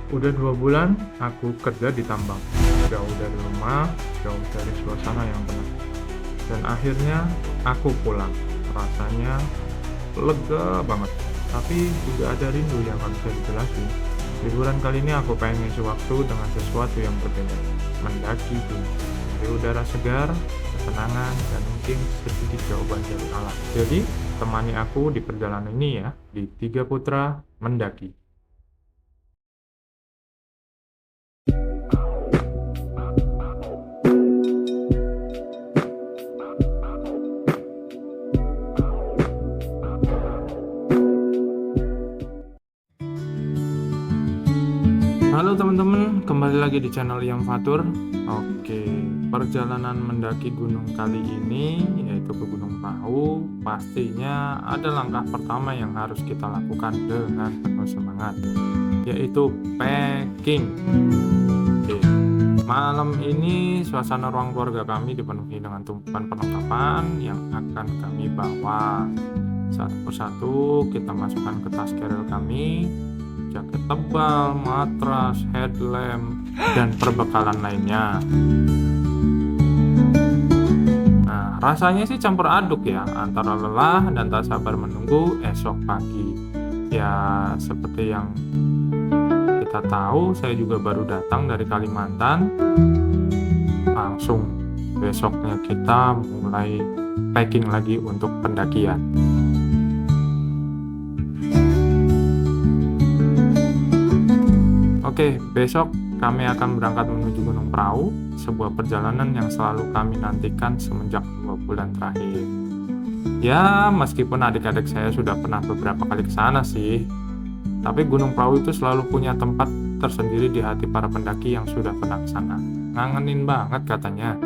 Udah 2 bulan aku kerja di tambang, jauh dari rumah, jauh dari suasana yang tenang. Dan akhirnya aku pulang. Rasanya lega banget, tapi juga ada rindu yang gak bisa dijelasin. Liburan kali ini aku pengen ngisi waktu dengan sesuatu yang berbeda. Mendaki gunung, dari udara segar, ketenangan, dan mungkin sedikit jawaban dari alam. Jadi, temani aku di perjalanan ini ya, di Tiga Putra Mendaki. Halo teman-teman, kembali lagi di channel Yang Fatur. Oke, perjalanan mendaki gunung kali ini yaitu ke Gunung Prau. Pastinya ada langkah pertama yang harus kita lakukan dengan penuh semangat, yaitu packing. Oke, malam ini suasana ruang keluarga kami dipenuhi dengan tumpukan perlengkapan yang akan kami bawa. Satu persatu kita masukkan ke tas carrier kami, jaket tebal, matras, headlamp, dan perbekalan lainnya. Nah, rasanya sih campur aduk ya, antara lelah dan tak sabar menunggu esok pagi. Ya, seperti yang kita tahu, saya juga baru datang dari Kalimantan. Langsung besoknya kita mulai packing lagi untuk pendakian. Oke, besok kami akan berangkat menuju Gunung Prau, sebuah perjalanan yang selalu kami nantikan semenjak 2 bulan terakhir. Ya, meskipun adik-adik saya sudah pernah beberapa kali ke sana sih, tapi Gunung Prau itu selalu punya tempat tersendiri di hati para pendaki yang sudah pernah ke sana. Ngangenin banget katanya.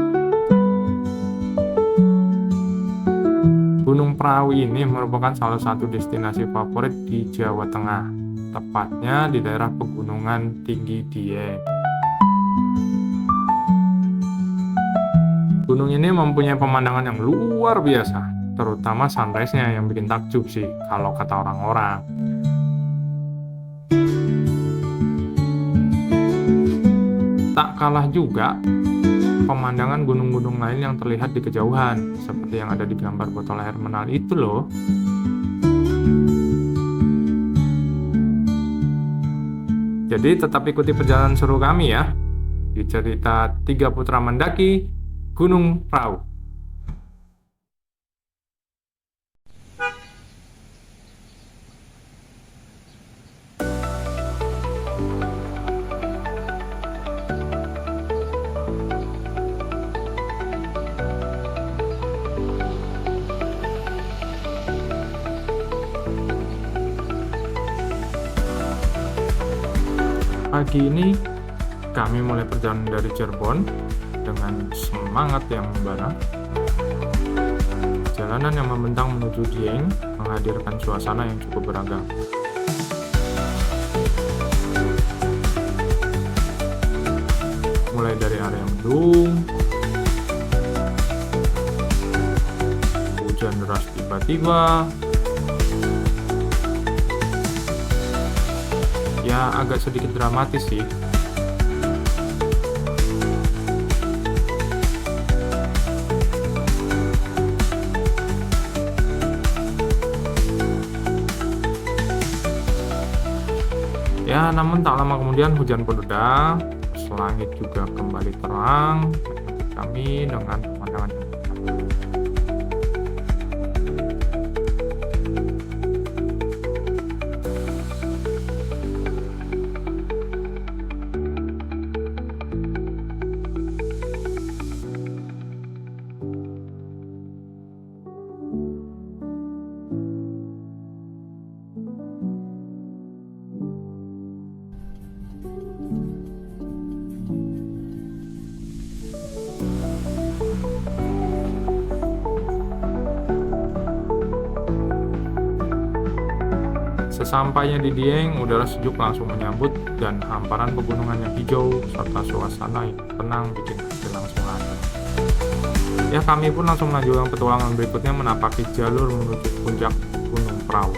Gunung Prau ini merupakan salah satu destinasi favorit di Jawa Tengah, tepatnya di daerah pegunungan tinggi Dieng. Gunung ini mempunyai pemandangan yang luar biasa, terutama sunrise-nya yang bikin takjub sih kalau kata orang-orang. Tak kalah juga pemandangan gunung-gunung lain yang terlihat di kejauhan, seperti yang ada di gambar botol air mineral itu loh. Jadi tetap ikuti perjalanan seru kami ya, di cerita Tiga Putra Mendaki Gunung Prau. Pagi ini kami mulai perjalanan dari Cirebon dengan semangat yang membara. Jalanan yang membentang menuju Dieng menghadirkan suasana yang cukup beragam. Mulai dari area mendung, hujan deras tiba-tiba, ya agak sedikit dramatis sih. Ya, namun tak lama kemudian hujan pun reda, langit juga kembali terang, menyambut kami dengan pemandangan yang indah. Sesampainya di Dieng, udara sejuk langsung menyambut dan hamparan pegunungan yang hijau serta suasana yang tenang bikin hati langsung adem. Ya, kami pun langsung melanjutkan petualangan berikutnya menapaki jalur menuju puncak Gunung Prau.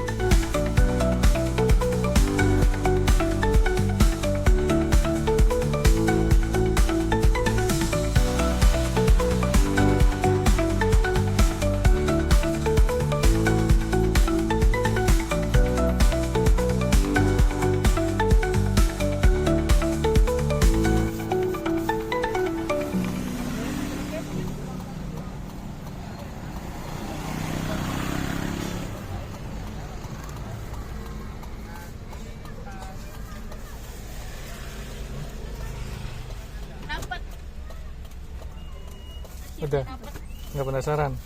Udah, nggak penasaran.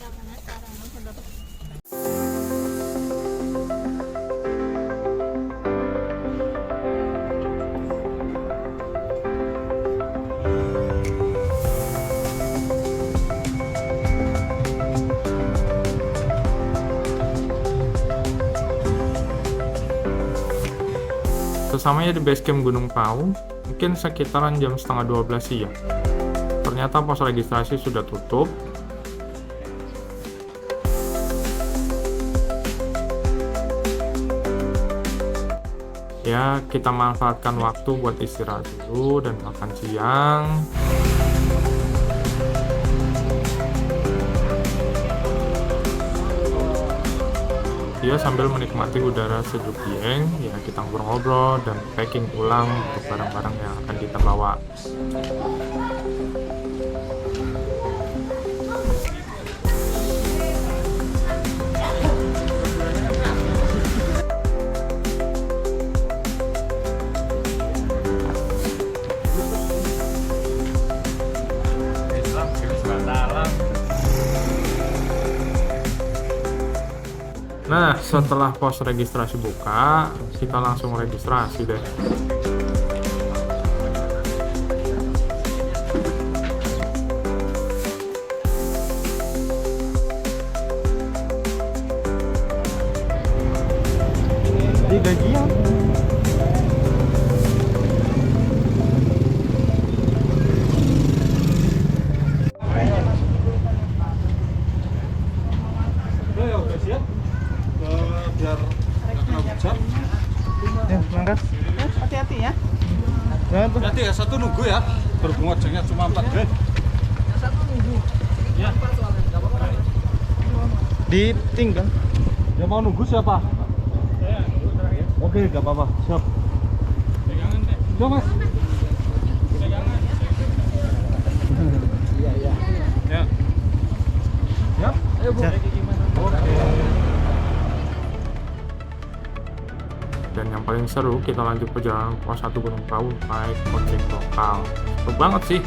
Sesamanya di base camp Gunung Pau, mungkin sekitaran jam setengah 12 siang. Ternyata pos registrasi sudah tutup. Ya, kita manfaatkan waktu buat istirahat dulu dan makan siang. Ya, sambil menikmati udara sejuk Dieng, ya kita ngobrol-ngobrol dan packing ulang untuk barang-barang yang akan kita bawa. Nah, setelah pos registrasi buka, kita langsung registrasi deh. Di gajian. Biar nggak kena hujan. Ya, mangkat. Hati-hati ya. Jangan tuh. Nanti ya satu nunggu ya. Berhubung ojeknya cuma 4 deh. Ya. Ditinggal. Yang mau nunggu siapa? Oke, nggak apa-apa. Siap. Ya mas. Iya. Ya. Siap. Ayo bu. Oke. Dan yang paling seru, kita lanjut perjalanan pos 1 Gunung Pau naik ojek lokal. Seru banget sih.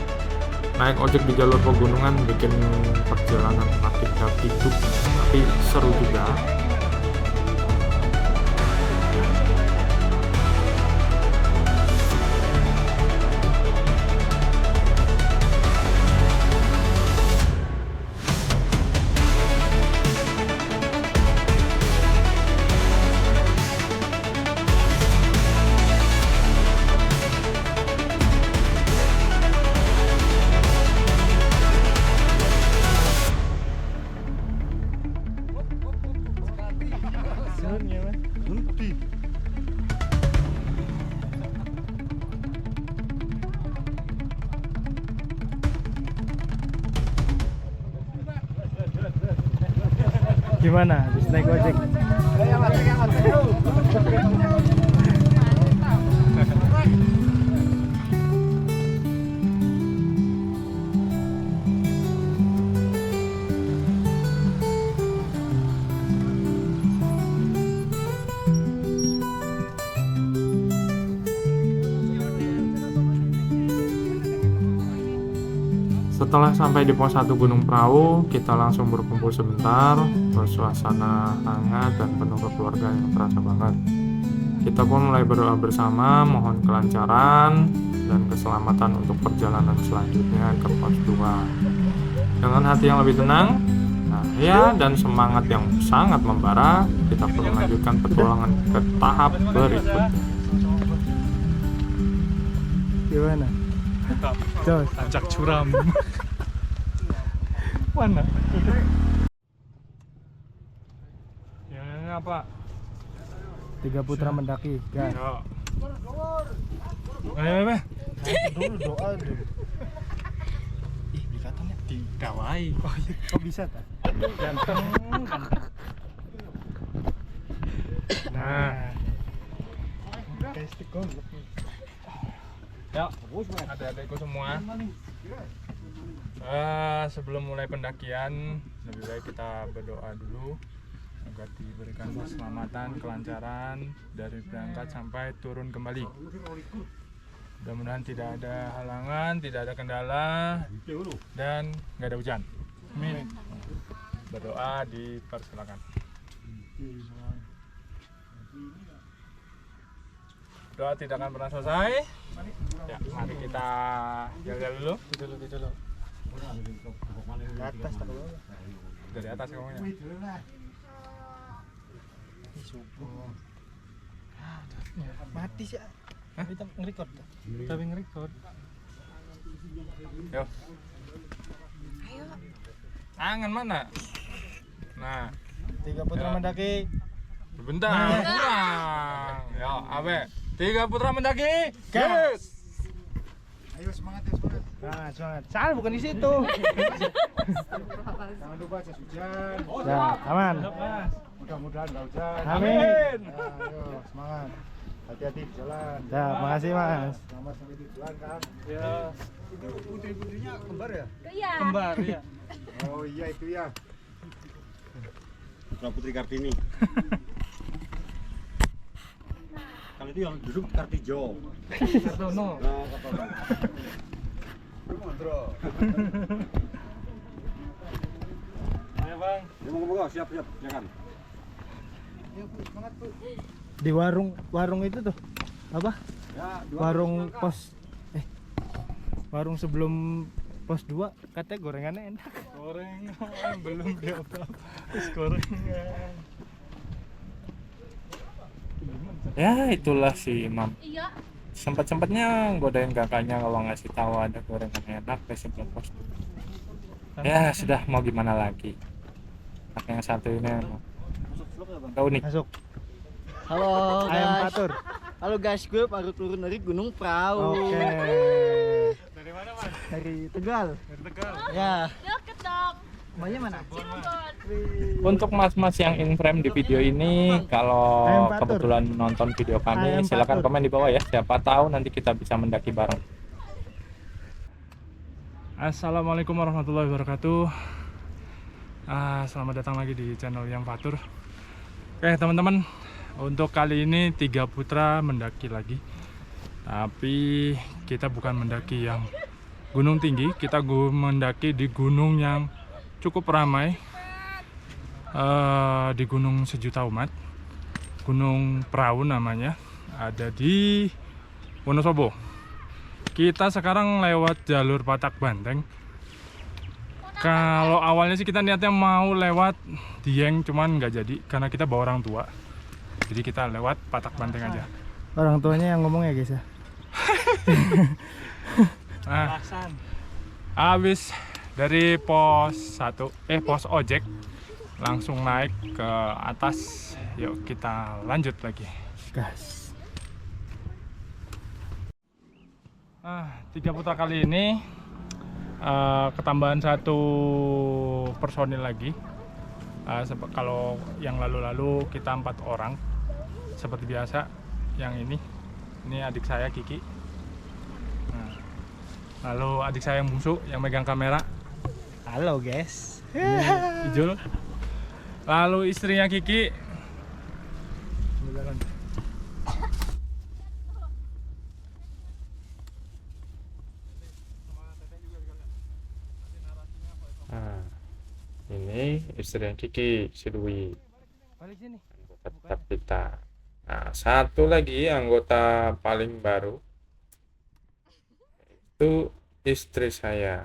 Naik ojek di jalur pegunungan bikin perjalanan makin gak hidup, tapi seru juga. Gimana? Habis naik ojek? Setelah sampai di pos 1 Gunung Prau, kita langsung berkumpul sebentar, bersuasana hangat dan penuh kekeluargaan yang terasa banget. Kita pun mulai berdoa bersama, mohon kelancaran dan keselamatan untuk perjalanan selanjutnya ke pos 2. Dengan hati yang lebih tenang, dan semangat yang sangat membara, kita pun melanjutkan petualangan ke tahap berikutnya. Gimana? Jos. Tanjak curam. Mana? Ini apa? 3 putra mendaki. Gas. Ayo, Dulu doa dulu. Ih, dikatanya didawai. Oh iya, kok bisa tak? Ganteng. Nah, Kayak stick goblok. ya, adik-adikku semua. Sebelum mulai pendakian, lebih baik kita berdoa dulu agar diberikan keselamatan, kelancaran dari berangkat sampai turun kembali. Mudah-mudahan tidak ada halangan, tidak ada kendala, dan nggak ada hujan. Amin. Berdoa dipersilakan. Doa tidak akan pernah selesai. Ya, mari kita jalan dulu. Dulu. Ke atas tak bawah. Dari atas ngomongnya. Mati sih. Kita nge-record. Tapi nge-record. Yo. Ayo. Tangan mana? Nah, 3 putra Ya. mendaki. bentar kurang. Ya, abe. 3 putra mendaki. Gas. Ayo semangat ya semangat. Nah, semangat. Salah bukan di situ. Jangan lupa jas hujan. Ya, aman. Mudah-mudahan nggak hujan. Amin. Ya, ayo semangat. Hati-hati di jalan. Ya, makasih Mas. Selamat sampai tujuan kan. Ya, Itu putri-putrinya kembar ya? Iya. kembar ya. Oh iya itu ya. Putra Putri Kartini. Kalau itu yang duduk Kartijo. Kartono. Nah, Kartono. Mondro. Ayo, Bang. Ya, monggo, siap, silakan. Ayo Bu, semangat Bu. Di warung itu tuh. Apa? Ya, Warung pos warung sebelum pos 2 katanya gorengannya enak. Gorengan belum diapa. Terus gorengan. Ya, itulah si Imam. Iya. Sempat-sempatnya godain kakaknya kalau ngasih tahu ada gorengan enak di sebelum pos. Ya, sudah mau gimana lagi. Kakak yang satu ini emang gak unik. Masuk. Halo Ayam guys. patur. Halo guys, gue baru turun dari Gunung Prau. Oke. Dari mana, Mas? Dari Tegal. Dari Tegal. Ya. Deket dong. Mbaknya mana? Cirebon. Untuk mas-mas yang in frame di video ini, kalau Ayam patur. kebetulan nonton video kami, Ayam silakan patur. komen di bawah ya. Siapa tahu nanti kita bisa mendaki bareng. Assalamualaikum warahmatullahi wabarakatuh. Selamat datang lagi di channel Yang Fatur. Oke teman-teman, untuk kali ini 3 putra mendaki lagi. Tapi kita bukan mendaki yang gunung tinggi, kita mendaki di gunung yang cukup ramai, di Gunung Sejuta Umat, Gunung Prau namanya, ada di Wonosobo. Kita sekarang lewat jalur Patak Banteng. Kalau awalnya sih kita niatnya mau lewat Dieng, cuman nggak jadi karena kita bawa orang tua. Jadi kita lewat Patak Banteng aja. Orang tuanya yang ngomong ya guys ya. Nah, habis dari pos ojek langsung naik ke atas. Yuk kita lanjut lagi. Gas. 3 putra kali ini ketambahan 1 personil lagi. Kalau yang lalu-lalu kita 4 orang seperti biasa. Yang ini adik saya Kiki. Nah, lalu adik saya yang bungsu yang megang kamera. Halo guys. Ijul. Lalu istrinya Kiki. Nah, ini istrinya Kiki, si Dwi, Balik sini. anggota tetap kita. Nah, satu lagi anggota paling baru itu istri saya.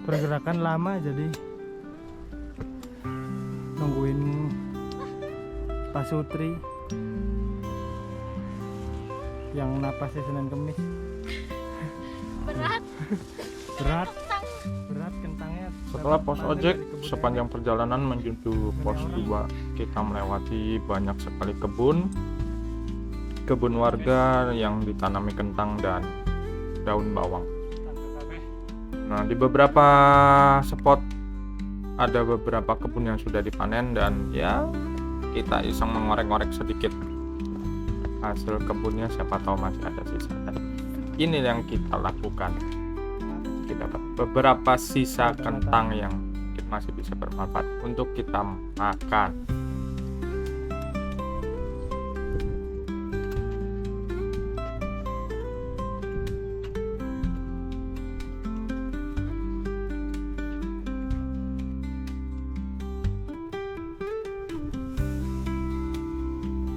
Pergerakan lama jadi nungguin Pak Sutri yang napasnya Senin Kemis. Berat. Berat kentangnya. Setelah pos Dapat ojek, dari kebun sepanjang perjalanan menuju pos 2, kita melewati banyak sekali kebun warga yang ditanami kentang dan daun bawang. Nah, di beberapa spot ada beberapa kebun yang sudah dipanen dan ya kita iseng mengorek-ngorek sedikit hasil kebunnya, siapa tahu masih ada sisa. Dan ini yang kita lakukan. Kita dapat beberapa sisa kentang yang kita masih bisa bermanfaat untuk kita makan.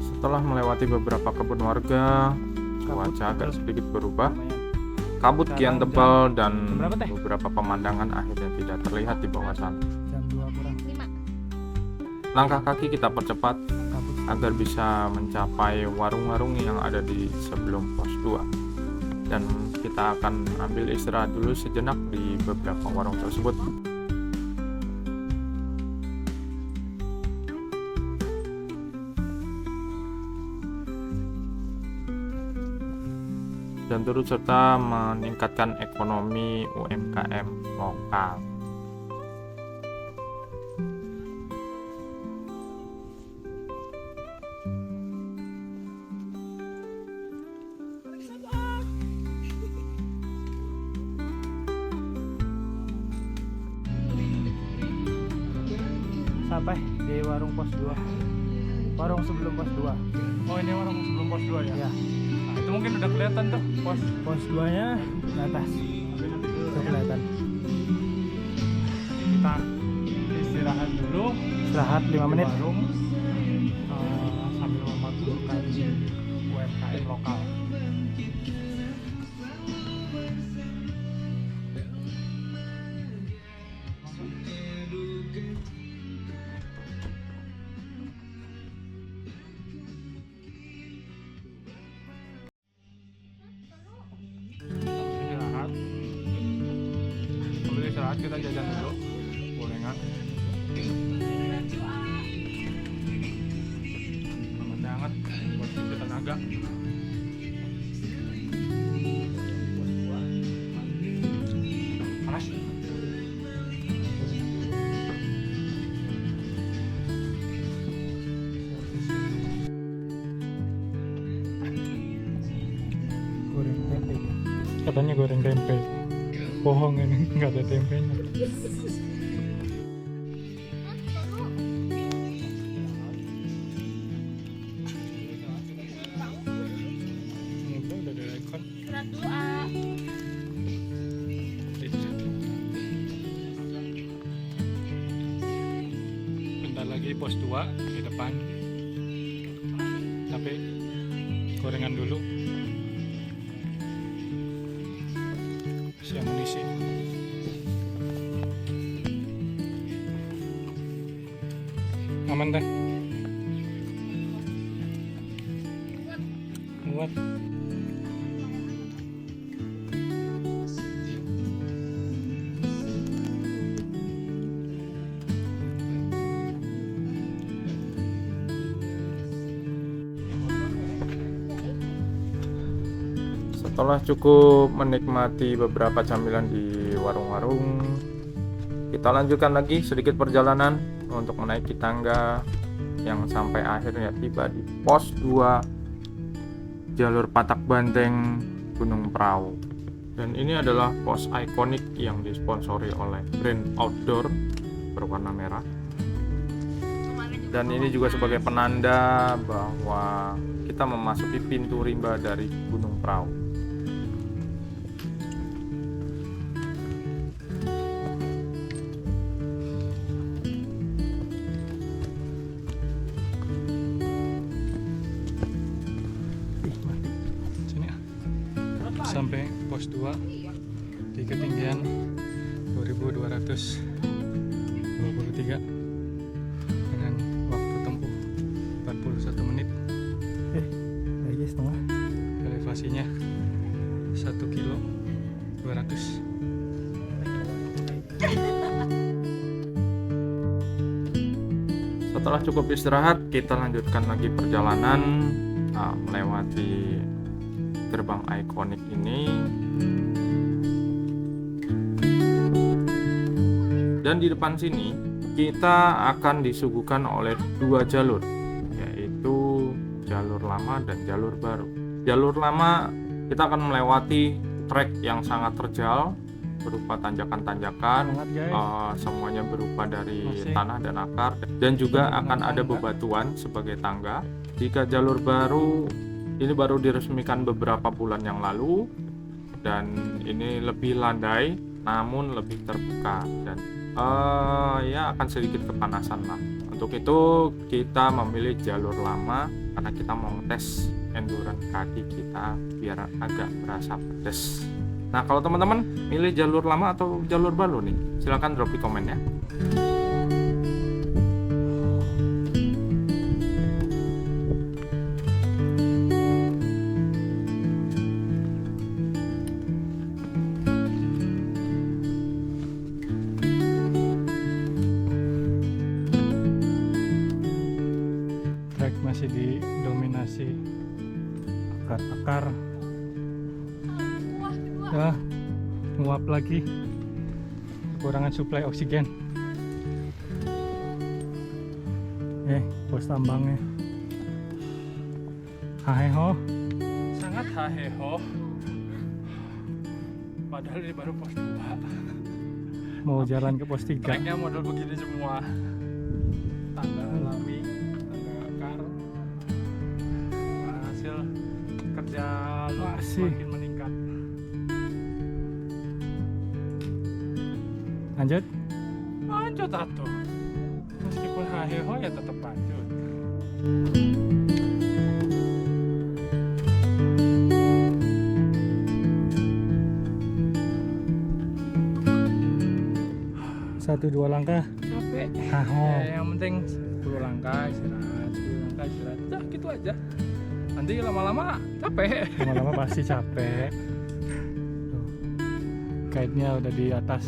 Setelah melewati beberapa kebun warga, cuaca agak sedikit berubah. Kabut kian tebal dan Berapa, Teh? beberapa pemandangan akhirnya tidak terlihat di bawah sana. Jam 2 kurang. 5. Langkah kaki kita percepat Kabut. agar bisa mencapai warung-warung yang ada di sebelum pos 2. Dan kita akan ambil istirahat dulu sejenak di beberapa warung tersebut. Dan turut serta meningkatkan ekonomi UMKM lokal. Sampai di warung pos 2. Warung sebelum pos 2. Oh, ini warung sebelum pos 2 ya? Ya, Nah, itu mungkin udah kelihatan tuh pos 2-nya di atas. Itu kelihatan. Kita istirahat dulu Istirahat 5 menit. di warung sambil memakmurkan UMKM lokal. Istirahat. Sambil istirahat kita jajan dulu gorengan. Hangat buat isi tenaga. Panas. Goreng tempe. Katanya goreng tempe. Bohong ini nggak ada tempenya. Udah ada rekon. Istirahat dulu ah. Bentar lagi pos 2 di depan. Tapi gorengan dulu. Isi amunisi. Aman teh. Muat. Setelah cukup menikmati beberapa camilan di warung-warung, kita lanjutkan lagi sedikit perjalanan untuk menaiki tangga yang sampai akhirnya tiba di pos 2 jalur Patak Banteng Gunung Prau. Dan ini adalah pos ikonik yang disponsori oleh brand outdoor berwarna merah. Dan ini juga sebagai penanda bahwa kita memasuki pintu rimba dari Gunung Prau. Sini ah. Sampai pos 2 di ketinggian 2223 dengan waktu tempuh 41 menit. Lagi setengah. Elevasinya 1 kilo 200. Setelah cukup istirahat, kita lanjutkan lagi perjalanan melewati gerbang ikonik ini. Dan di depan sini kita akan disuguhkan oleh 2 jalur, yaitu jalur lama dan jalur baru. Jalur lama kita akan melewati trek yang sangat terjal berupa tanjakan-tanjakan, Semangat, guys. semuanya berupa dari Masih. tanah dan akar, dan juga akan ada bebatuan sebagai tangga. Jika jalur baru ini baru diresmikan beberapa bulan yang lalu, dan ini lebih landai namun lebih terbuka, dan ya akan sedikit kepanasan lah. Untuk itu kita memilih jalur lama karena kita mau tes endurance kaki kita biar agak berasa pedes. Nah, kalau teman-teman milih jalur lama atau jalur baru nih, silahkan drop di komen ya. Trek masih didominasi akar-akar. Ya, nguap lagi. Kekurangan suplai oksigen. Pos tambangnya. Haheho. Sangat haheho. Padahal ini baru pos 2. Mau jalan ke pos 3. Treknya model begini semua. Tangga alami, tangga akar. Hasil kerja lu Masih. makin meningkat. Lanjut. Lanjut atuh. Meskipun haheho ya tetap lanjut. Satu dua langkah. Capek. Haho. Ya, yang penting 10 langkah istirahat, 10 langkah istirahat. Udah gitu aja. Nanti lama-lama capek. Lama-lama pasti capek. Tuh. Guide-nya udah di atas.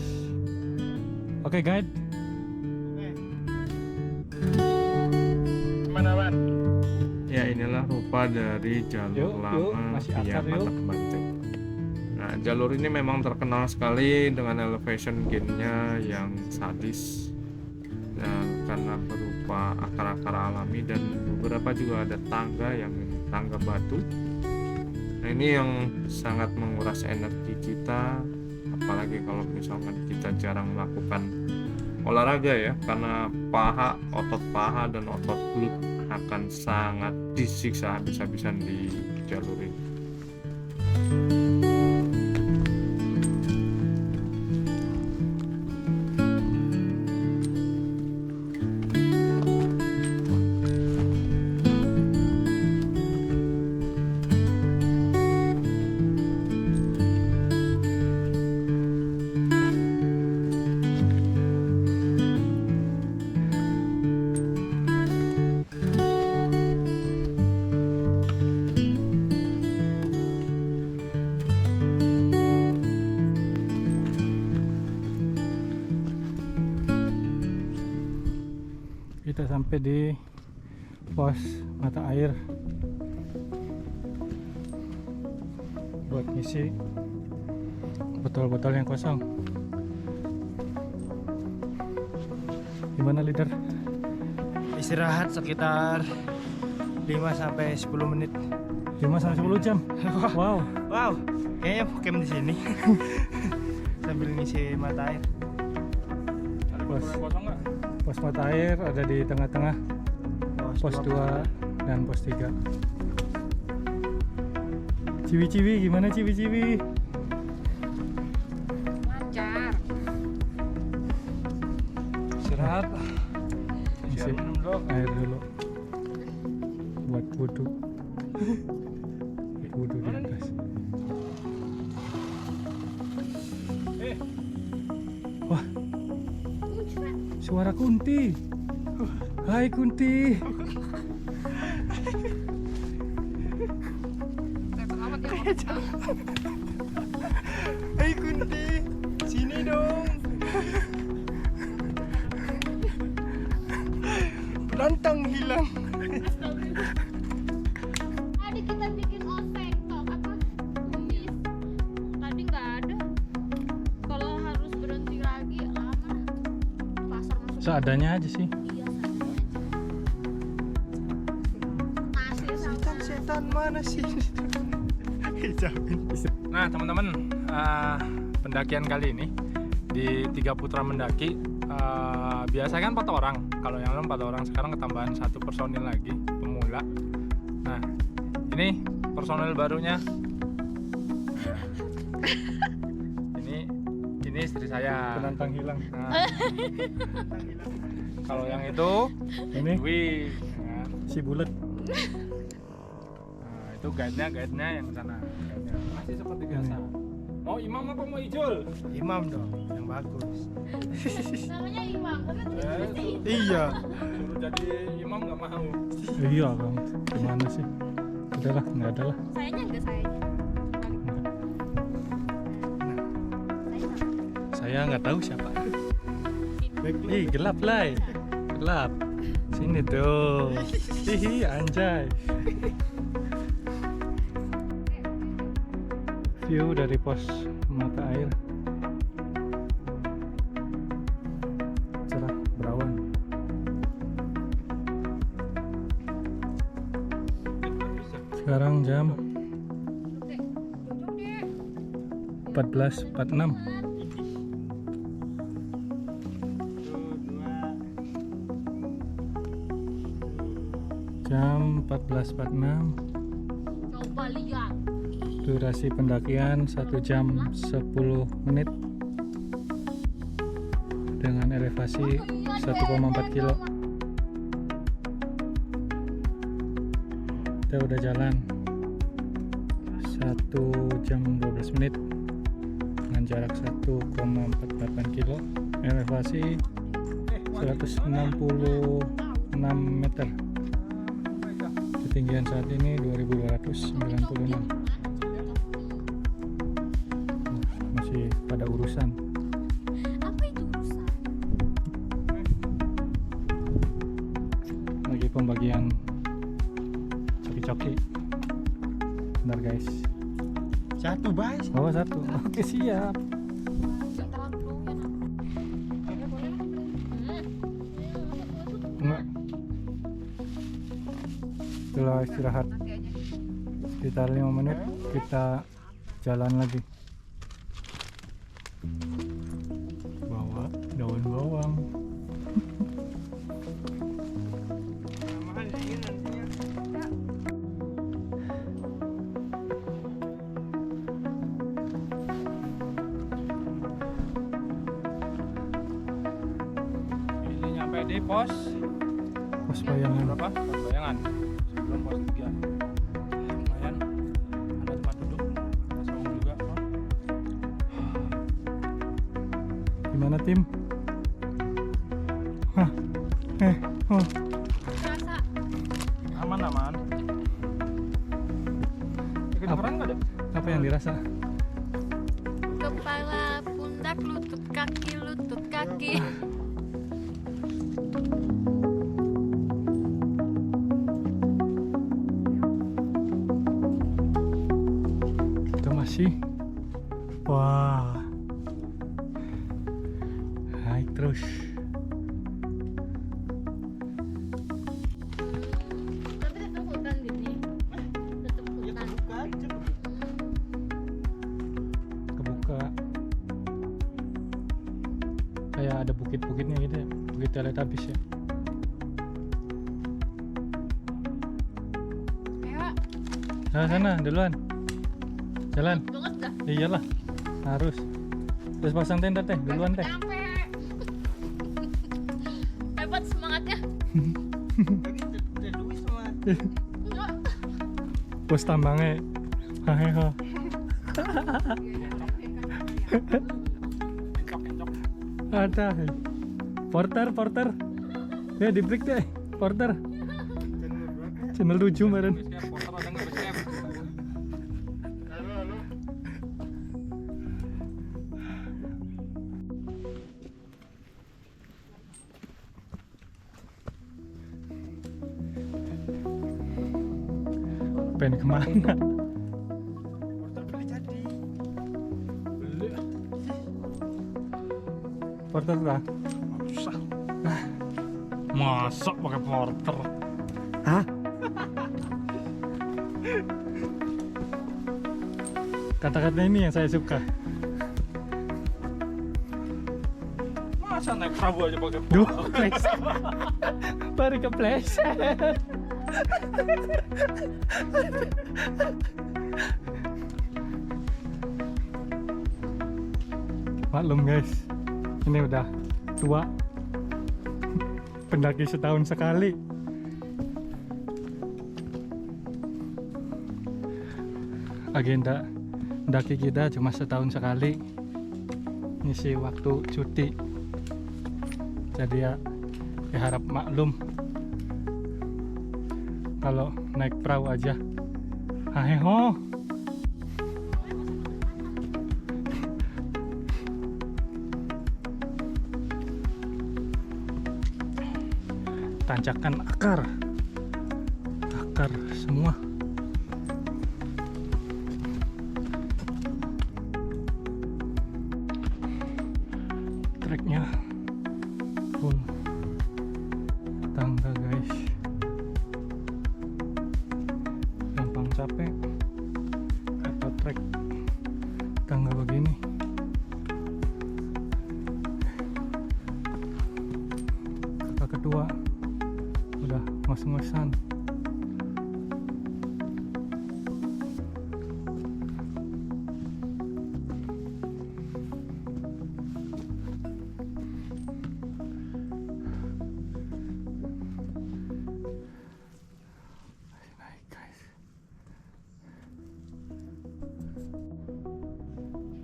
Oke, guide. Gimana, Wan? Ya, inilah rupa dari jalur Yuk, lama masih via akar, yuk. Batak Banteng. Nah, jalur ini memang terkenal sekali dengan elevation gain-nya yang sadis. Dan karena berupa akar-akar alami dan beberapa juga ada tangga yang tangga batu. Nah, ini yang sangat menguras energi kita, apalagi kalau misalkan kita jarang melakukan olahraga ya, karena otot paha dan otot glut akan sangat disiksa habis-habisan di jalur ini. Kita sampai di pos mata air buat ngisi botol-botol yang kosong. Gimana, leader? Istirahat sekitar 5-10 menit. 5-10 jam. Wow. Wow, kayaknya camp di sini. Sambil ngisi mata air. Pos, pos mata air ada di tengah-tengah, pos 2 dan pos 3. Ciwi-ciwi, gimana ciwi-ciwi? Lancar. Istirahat. Isi air dulu buat wudhu. Wudhu di atas. Wah, suara Kunti. Hai Kunti. Hai Kunti, sini dong. Lantang hilang. Tadi kita bikin oseng toh apa? Kumis. Tadi nggak ada. Kalau harus berhenti lagi lama. Pasar masuk. Seadanya aja sih. Iya, nasi sama Setan mana sih? Hijabin. Nah, teman-teman, pendakian kali ini di 3 putra mendaki. Biasanya kan 4 orang, kalau yang lain 4 orang, sekarang ketambahan 1 personil lagi pemula. Nah, ini personil barunya. Ini istri saya. Penantang hilang. Nah, kalau yang itu Ini Dwi, ya. si bulat. Nah, itu guide-nya yang sana. Guide-nya. Masih seperti biasa. Mau imam apa mau ijul? Imam dong, yang bagus. Namanya Imam, kan Iya. Suruh jadi imam nggak mau. Iya bang, gimana sih? Udahlah, nggak ada lah. sayanya enggak sayanya. Saya nggak tahu siapa. Ih, gelap lah, gelap. Sini tuh. Hihi, anjay. View dari pos mata air. Cerah, berawan. Sekarang jam 14.46. Jam 14.46. Coba lihat. Durasi pendakian 1 jam 10 menit dengan elevasi 1,4 kilo. Kita udah jalan 1 jam 12 menit dengan jarak 1,48 kilo, elevasi 166 meter. Ketinggian saat ini 2296. Masih pada urusan. Apa itu urusan? Lagi pembagian coki-coki. Bentar guys. Satu guys. Bawa 1. Oke, siap. Enggak. Setelah istirahat sekitar 5 menit kita jalan lagi. Bawa daun bawang. Ini nyampe di pos Pos bayangan. berapa? Pos bayangan. Sebelum pos 3. Lumayan. Ada tempat duduk. Ada saung juga. Gimana tim? Hah. Oh. Rasa Aman. Kedengeran nggak ada? Apa yang dirasa? kepala, pundak, lutut kaki. Kita masih. Wah. Naik terus. Tapi tetap hutan gini. Tetap hutan. Kebuka. Kayak ada bukit-bukitnya gitu ya. Bukit Teletabis ya. Ayo, Sana duluan. Jalan. banget dah. Iyalah. Harus. Terus pasang tenda teh, duluan teh. Nyampe. Hebat semangatnya. Enggak. Pos tambangnya. Haheha. Ada. Porter. Ya di break deh. Porter. Channel 7 kemarin. Porter ada nggak base camp? Pengen kemana? Porter lah. Susah. Masa pakai porter? Hah? Kata-kata ini yang saya suka. Masa naik perahu aja pakai Duh, kepleset. Baru kepleset. Maklum guys, ini udah tua. Pendaki setahun sekali. Agenda pendaki kita cuma setahun sekali. Ngisi waktu cuti. Jadi ya harap maklum kalau naik perahu aja. Haheho. Tanjakan akar semua. Treknya full tangga guys, gampang capek atau trek tangga begini. Kakak kedua udah ngos-ngosan. Naik guys.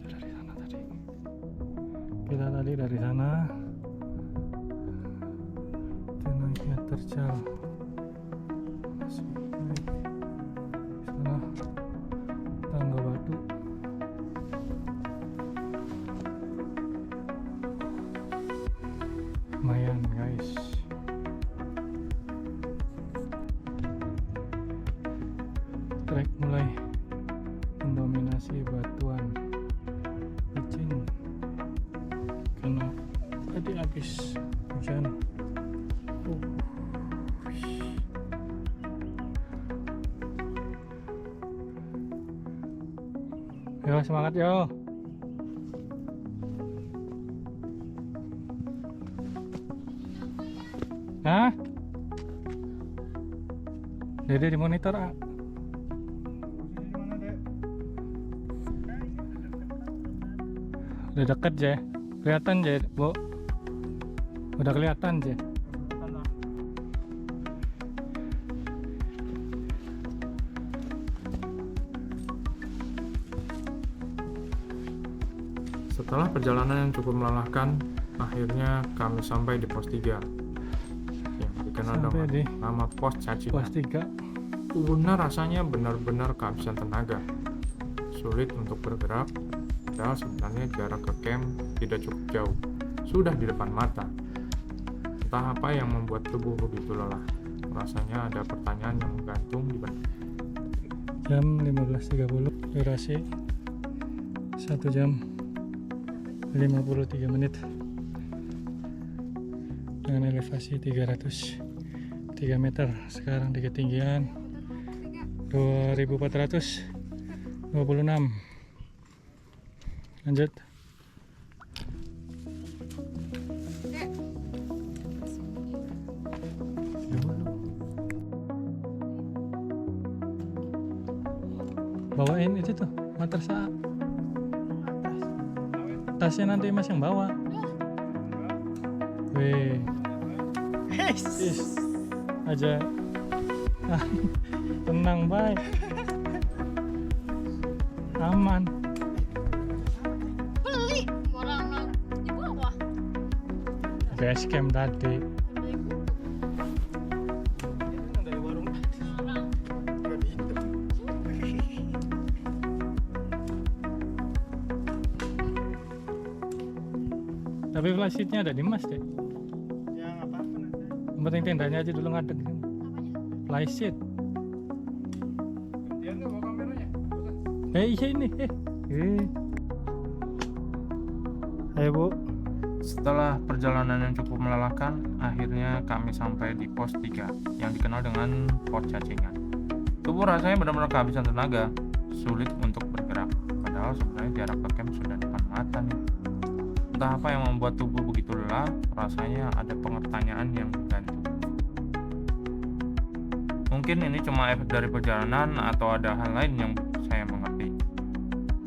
Dari sana tadi. Kita tadi dari sana. Kita naiknya terjal. Masuk naik. Sana tangga batu. Lumayan guys. Trek mulai mendominasi batuan licin karena tadi habis hujan. Yo, semangat yo. Hah? Dede di monitor, ah. Udah deket je, kelihatan je, Bu. Udah kelihatan je. Setelah perjalanan yang cukup melelahkan, akhirnya kami sampai di pos 3 yang dikenal Sampai di dengan nama pos cacingan. pos 3. Benar rasanya benar-benar kehabisan tenaga, sulit untuk bergerak, padahal sebenarnya jarak ke camp tidak cukup jauh, sudah di depan mata. Entah apa yang membuat tubuh begitu lelah. Rasanya ada pertanyaan yang menggantung di benak. Jam 15.30, durasi 1 jam 53 menit dengan elevasi 303 meter. Sekarang di ketinggian 2426. Lanjut. Bawain itu tuh matersa. Tasnya nanti Mas yang bawa. Weh. Is. Aja. Tenang baik. Aman. Beli orang di bawah. Base camp tadi. Dari warung Orang. Tapi flysheetnya ada di Mas deh. yang apa nanti? Yang penting tendanya aja dulu ngadeg. Flysheet. Dia nggak bawa kameranya. Iya ini. Ayo Bu. Setelah perjalanan yang cukup melelahkan, akhirnya kami sampai di pos 3 yang dikenal dengan pos cacingan. Tubuh rasanya benar-benar kehabisan tenaga, sulit untuk bergerak, padahal sebenarnya jarak ke camp sudah depan mata nih. Entah apa yang membuat tubuh begitu lelah, rasanya ada pertanyaan yang menggantung. Mungkin ini cuma efek dari perjalanan atau ada hal lain yang saya mengerti.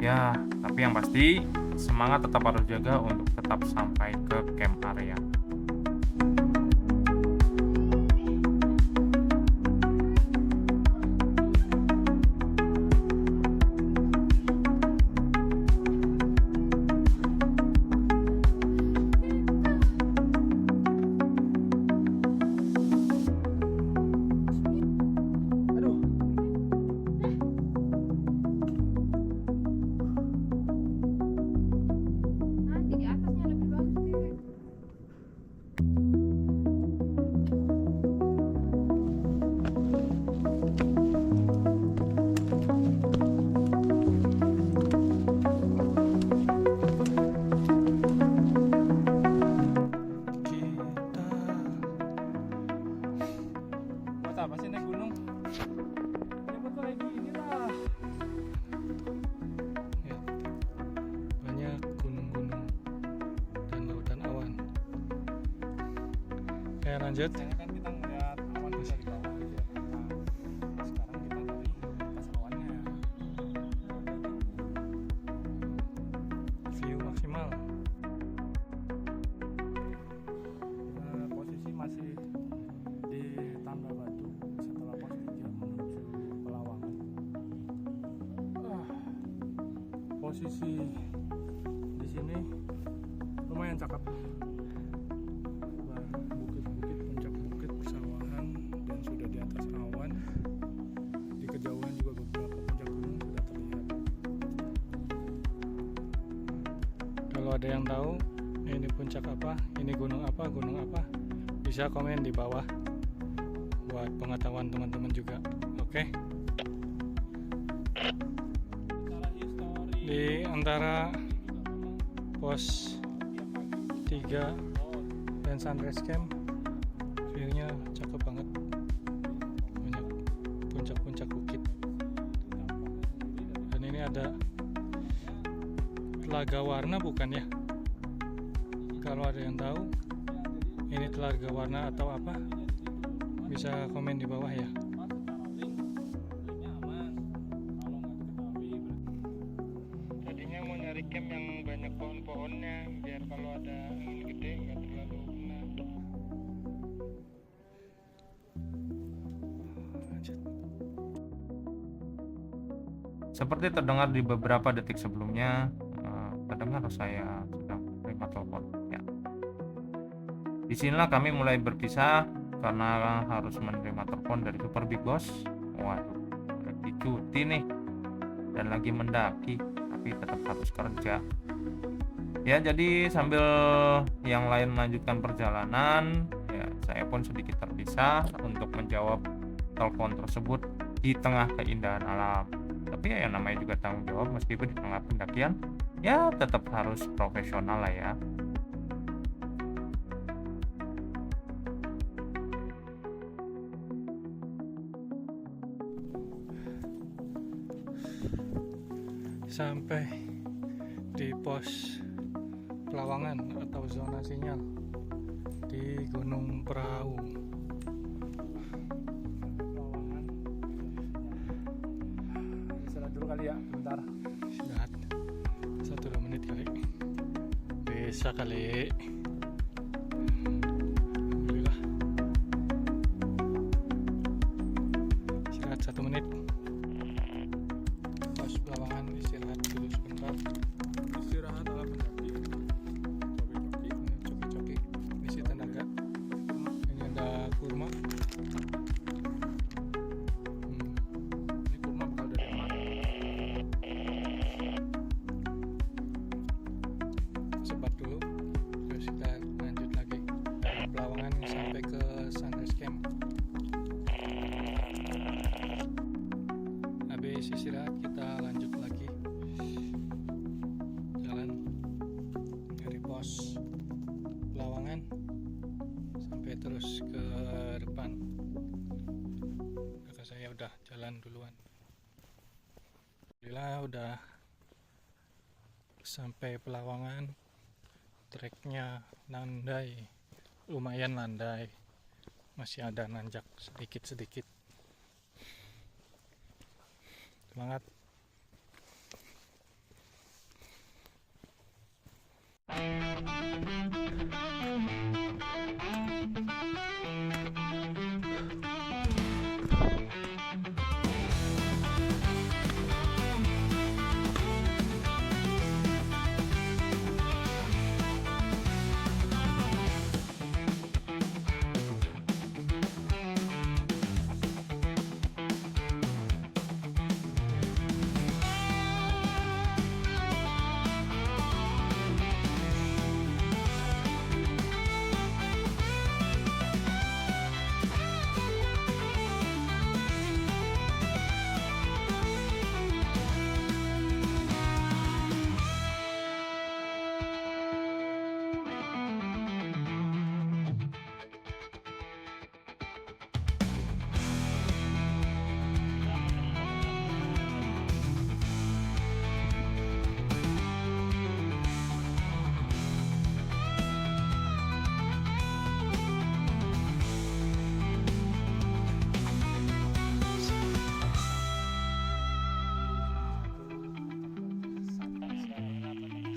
Ya, tapi yang pasti semangat tetap harus jaga untuk tetap sampai ke camp area. Nanti di atasnya lebih bagus deh. Kita buat apa sih naik gunung? Ya buat kayak gini lah. Ya, banyak gunung-gunung dan lautan awan. Oke, lanjut. Kan kita ngeliat awan bisa di bawah aja. Nah, sekarang kita dari atas awannya. View maksimal. Posisi masih di Tangga Batu setelah pos 3 menuju Pelawangan. Posisi di sini lumayan cakep. Bukit-bukit, puncak bukit, persawahan, dan sudah di atas awan. Di kejauhan juga beberapa puncak gunung sudah terlihat. Kalau ada yang tahu ini puncak apa, ini gunung apa, bisa komen di bawah buat pengetahuan teman-teman juga. Oke. Di antara pos 3 dan Sunrise Camp, view-nya cakep banget. Banyak puncak-puncak bukit. Dan ini ada Telaga Warna bukan ya? Kalau ada yang tahu ini Telaga Warna atau apa, bisa komen di bawah ya. Tadinya mau nyari camp yang banyak pohon-pohonnya biar kalau ada angin gede nggak terlalu kena. Seperti terdengar di beberapa detik sebelumnya, terdengar saya sedang menerima telepon. Ya. Disinilah kami mulai berpisah karena harus menerima telepon dari Super Big Boss. Waduh, lagi cuti nih dan lagi mendaki, tapi tetap harus kerja. Ya, jadi sambil yang lain melanjutkan perjalanan, ya saya pun sedikit terpisah untuk menjawab telepon tersebut di tengah keindahan alam. Tapi ya namanya juga tanggung jawab, meskipun di tengah pendakian ya tetap harus profesional lah ya. Sampai di pos Pelawangan atau zona sinyal di Gunung Perahu. Pelawangan. Istirahat dulu kali ya, bentar. Istirahat 1-2 menit kali. Bisa kali. Alhamdulillah. Istirahat 1 menit. Pos Pelawangan istirahat dulu sebentar. Istirahat ala pendaki. Coki-coki isi tenaga. Ini ada kurma. Ini kurma bakal dari emak. Sebat dulu, terus kita lanjut lagi dari Pelawangan sampai ke Sunrise Camp. Habis istirahat kita lanjut lagi jalan dari pos Pelawangan sampai terus ke depan. Kakak saya udah jalan duluan. Alhamdulillah udah sampai Pelawangan treknya landai, lumayan landai, masih ada nanjak sedikit-sedikit. Semangat.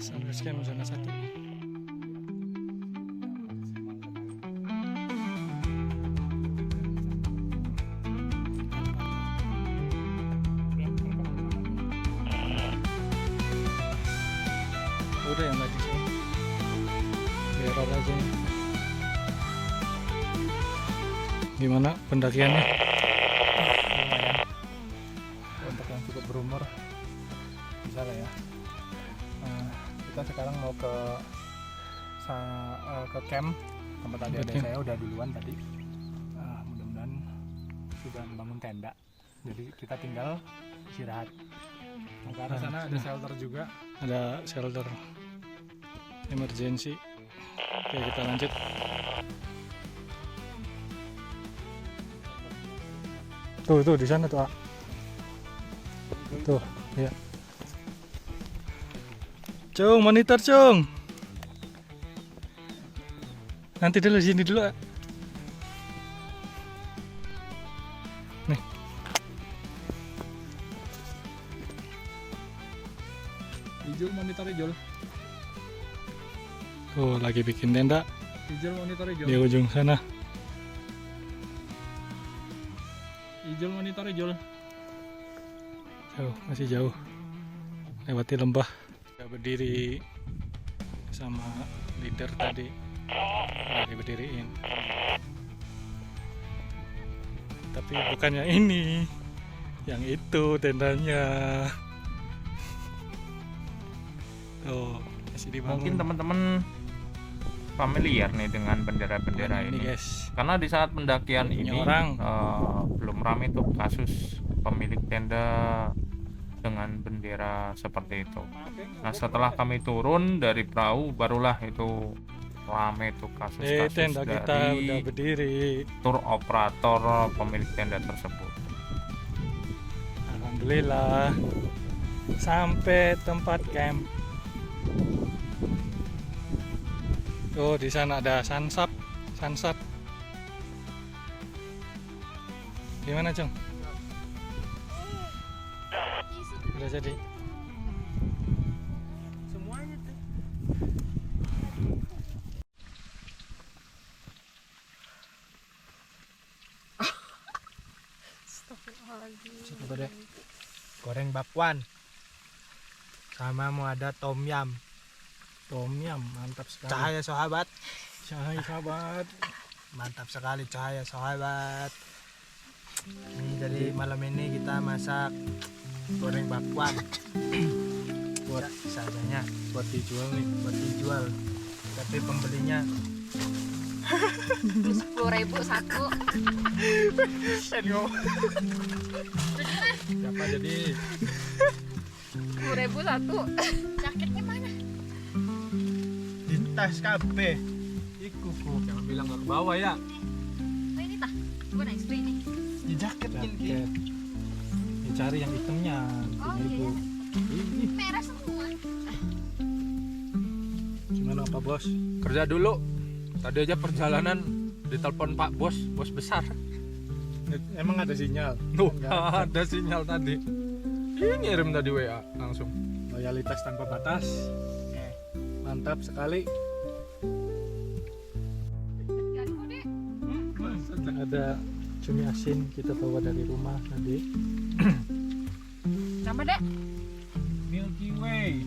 Sunrise camp zona 1. Udah yang tadi sih. Biar aja. Gimana pendakiannya? Lumayan. Untuk yang cukup berumur bisa lah ya. Kita sekarang mau ke camp tempat adik-adik saya udah duluan tadi. Mudah-mudahan sudah membangun tenda, jadi kita tinggal istirahat. Ke arah sana ada shelter juga. Ada shelter emergency. Oke, kita lanjut. Tuh di sana tuh, tuh ya. Cung, monitor Cung. Nanti dulu sini dulu. Nih. Ijul monitor Ijul. Tuh lagi bikin tenda Ijul monitor Ijul. di ujung sana. Ijul monitor Ijul. Jauh, masih jauh. Lewati lembah. Udah berdiri sama leader tadi. Lagi berdiriin. Tapi bukannya ini. Yang itu tendanya. Oh, masih dibangun. Mungkin teman-teman familiar nih dengan bendera-bendera ini ini. guys. Karena di saat pendakian Punya ini orang. belum ramai tuh kasus pemilik tenda dengan bendera seperti itu. Nah, setelah kami turun dari perahu barulah itu ramai tuh kasus-kasus Tenda kita udah dari berdiri. tur operator pemilik tenda tersebut. Alhamdulillah sampai tempat camp. Oh, di sana ada sunset. Gimana, Cung? Udah jadi. Semuanya tuh. Coba deh. Goreng bakwan. Sama mau ada tom yum. Tom yum, mantap sekali. Cahaya sahabat. Cahaya sahabat. Mantap sekali cahaya sahabat. Ini jadi malam ini kita masak goreng bakwan. Buat seadanya, Buat dijual nih. buat dijual. Tapi pembelinya 10.000 satu. siapa jadi 10.000 satu. Jaketnya mana? di tas KB. Iku ku. Jangan bilang nggak ke bawah ya. Oh, ini tah. Gue naik spray nih. Di jaket ini. Jaket. Dicari yang hitamnya. Oh, Punya ibu. Merah semua. Cuma Gimana Pak Bos? Kerja dulu. Tadi aja perjalanan ditelepon Pak Bos, bos besar. Emang ada sinyal? Tuh, Nggak ada sinyal tadi. Ini ngirim tadi WA langsung. Loyalitas tanpa batas. Mantap sekali. Ada cumi asin kita bawa dari rumah tadi. Sama dek. Milky Way.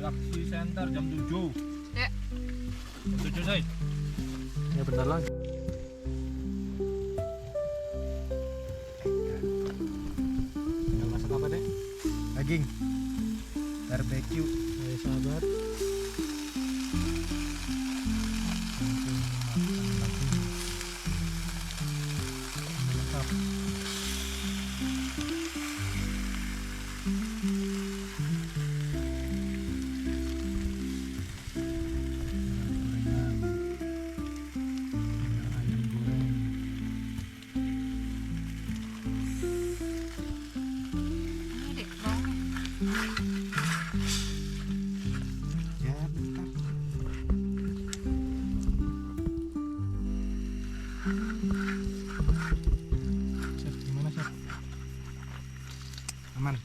Galaxy Center jam 7. Dek. Jam 7, say. Ya bentar lagi. Yang masak apa dek? Daging. Barbecue. Ayo sahabat. Dek, bawangnya. Ya, bentar. Chef, gimana chef? Aman.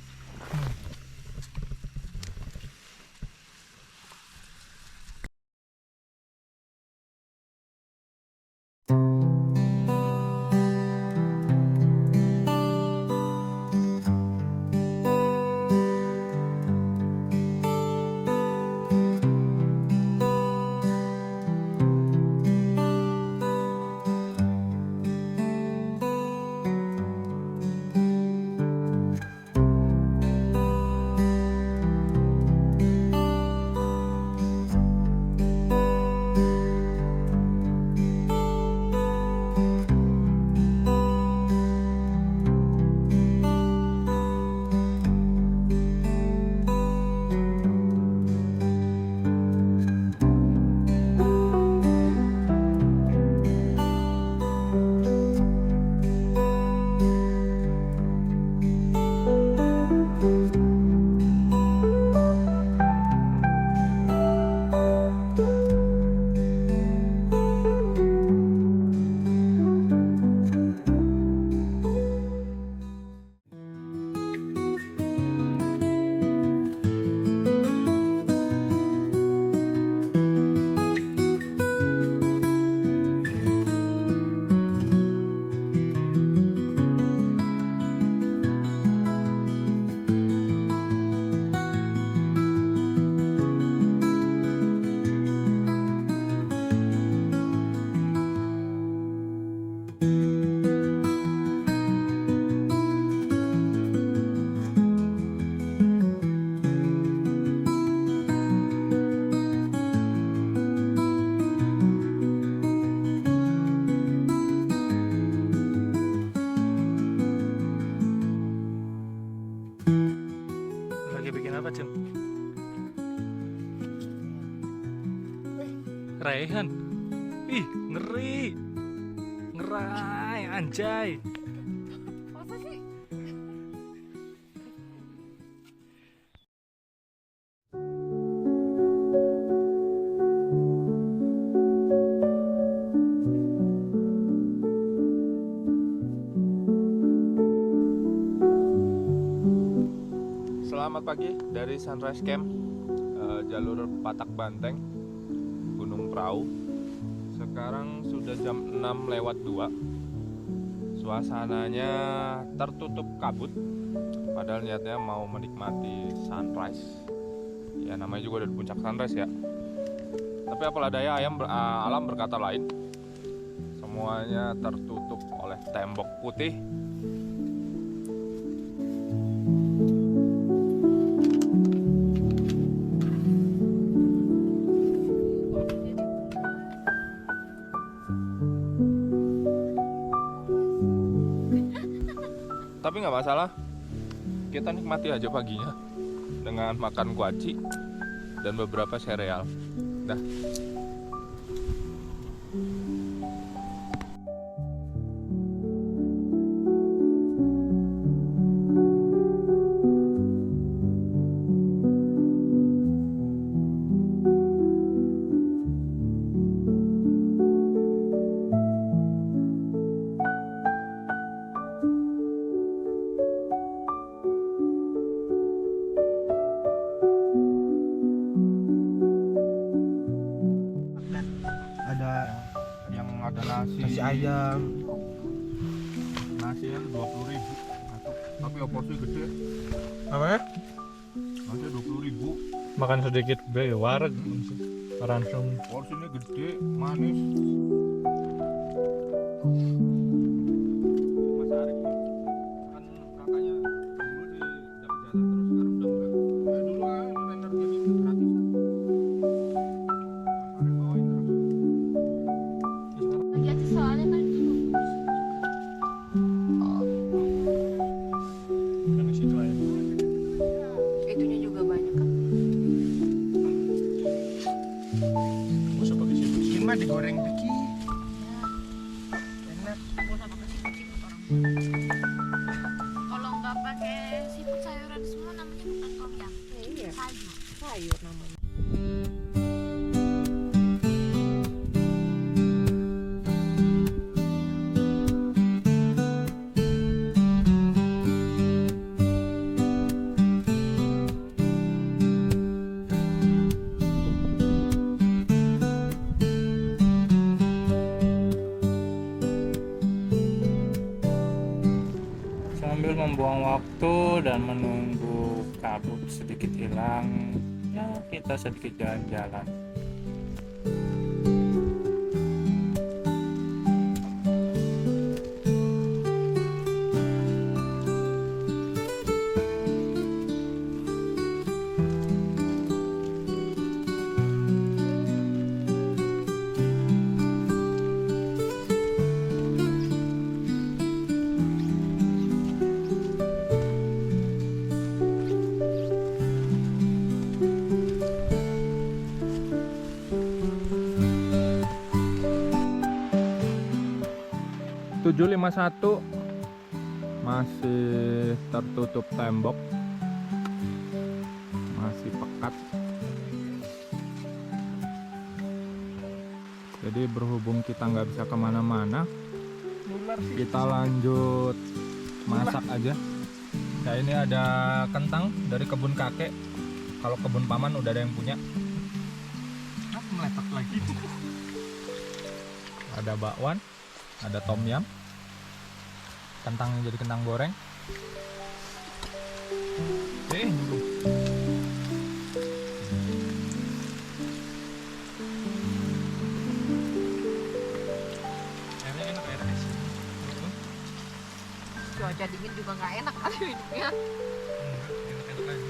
Lagi bikin apa Cem? Raihan. Ih, ngeri. Ngerai, anjay. Masa sih? Selamat pagi dari Sunrise Camp, jalur Patak Banteng, Gunung Prau. Sekarang sudah jam 6:02. Suasananya tertutup kabut, padahal niatnya mau menikmati sunrise. Ya namanya juga udah di puncak sunrise ya. Tapi apalah daya, alam berkata lain. Semuanya tertutup oleh tembok putih. Tapi nggak masalah, kita nikmati aja paginya dengan makan kuaci dan beberapa sereal. Dah. ada yang ada nasi ayam. nasi yang 20.000 tapi porsi gede. Apa ya? Nasi 20.000, Makan sedikit be wareg langsung. porsinya gede, manis. Mas Arif kan kakaknya dulu di dapat jatah terus sekarang udah enggak. Dulu kan energi ini gratis. Mas Arif bawain terus. Lagi aja soalnya kan itu Kan di situ aja. Itunya juga banyak kan. Usah pakai situ. Ini mah digoreng dikit. kalau nggak pakai siput sayuran semua namanya bukan tom yum. Iya, Sayur. sayur namanya. Sambil membuang waktu dan menunggu kabut sedikit hilang, ya kita sedikit jalan-jalan. .751 masih tertutup tembok, masih pekat. Jadi berhubung kita nggak bisa kemana-mana, kita lanjut masak aja. Nah ini ada kentang dari kebun kakek. Kalau kebun paman udah ada yang punya. Meletak lagi. Ada bakwan, ada tom yum, kentangnya jadi kentang goreng. Airnya enak, air es. Cuaca dingin juga nggak enak kali minumnya. Enak-enak aja.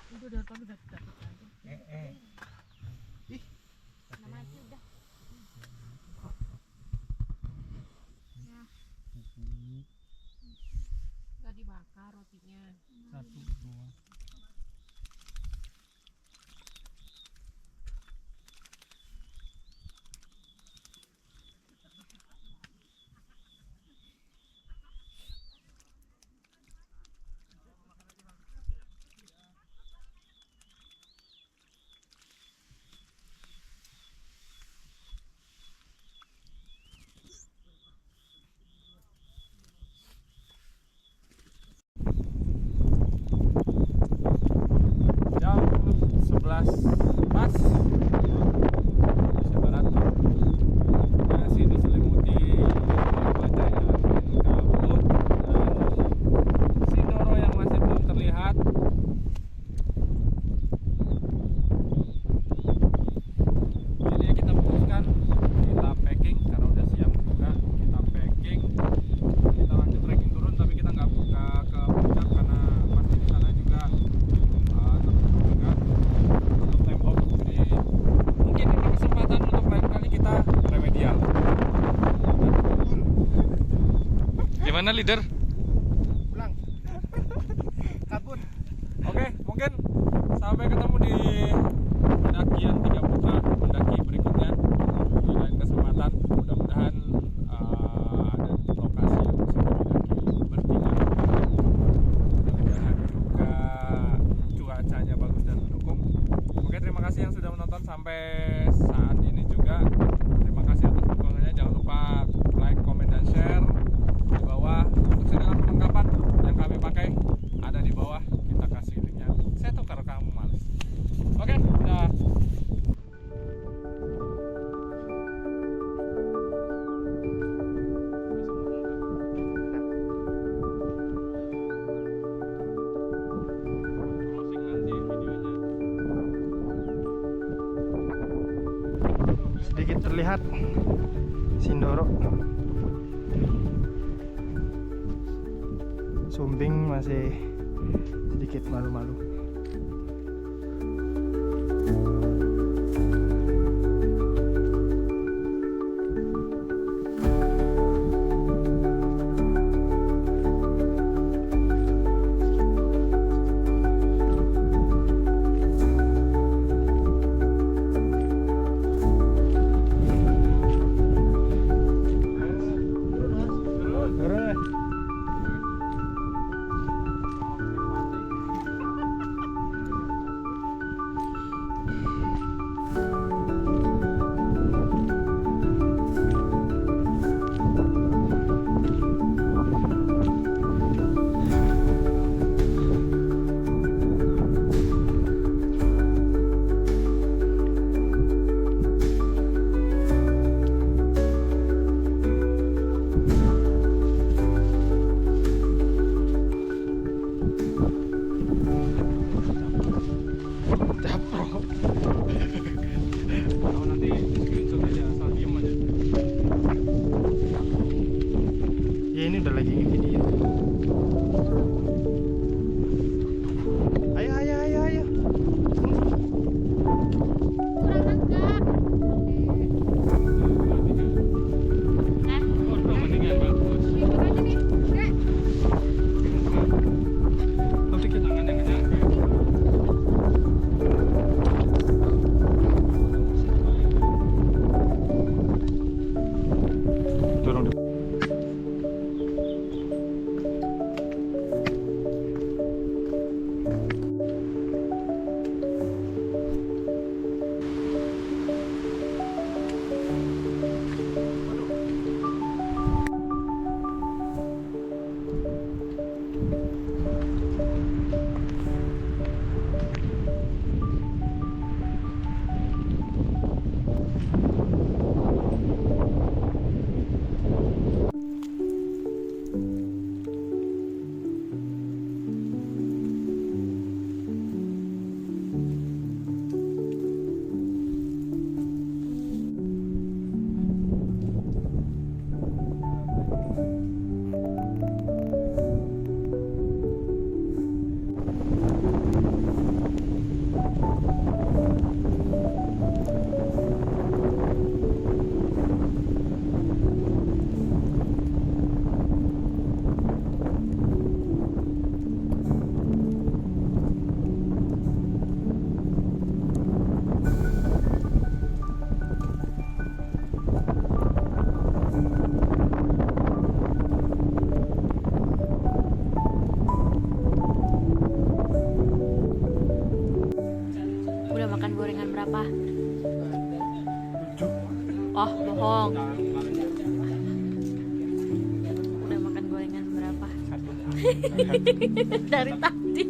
Itu udah tadi udah dapat lagi. Nama aja udah. Nggak dibakar rotinya. 1, 2. Jam 11 pas Indonesia Barat, masih diselimuti cuaca yang kabut dan Sindoro yang masih belum terlihat. Jadi kita putuskan, kita packing karena udah siang juga. Kita packing, kita lanjut trekking turun, tapi kita nggak buka ke puncak karena masih di sana juga tutup tembok. Jadi mungkin ini kesempatan untuk lain kali kita remedial. Gimana leader? Pulang. Kabut. Oke, mungkin sampai ketemu di pendakian 3 Putra, pendaki berikutnya di lain kesempatan. Mudah-mudahan ada lokasi yang bisa didaki bertiga. Mudah-mudahan juga cuacanya bagus dan mendukung. Oke, terima kasih yang sudah menonton sampai saat ini juga. Terima kasih atas dukungannya. Jangan lupa like, comment, dan share di bawah. Untuk segala perlengkapan yang kami pakai ada di bawah. Kita kasih sedikit terlihat Sindoro. Sumbing masih sedikit malu-malu. Ya ini udah lagi video. Ayo ayo ayo ayo. Kurang enggak? Ikut aja nih. Dek. Tapi ke tangan yang kencang. Turun di Udah makan gorengan berapa? Oh, bohong. Udah makan gorengan berapa? Dari tadi.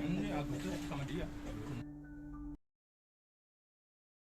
Ini Agustus sama dia.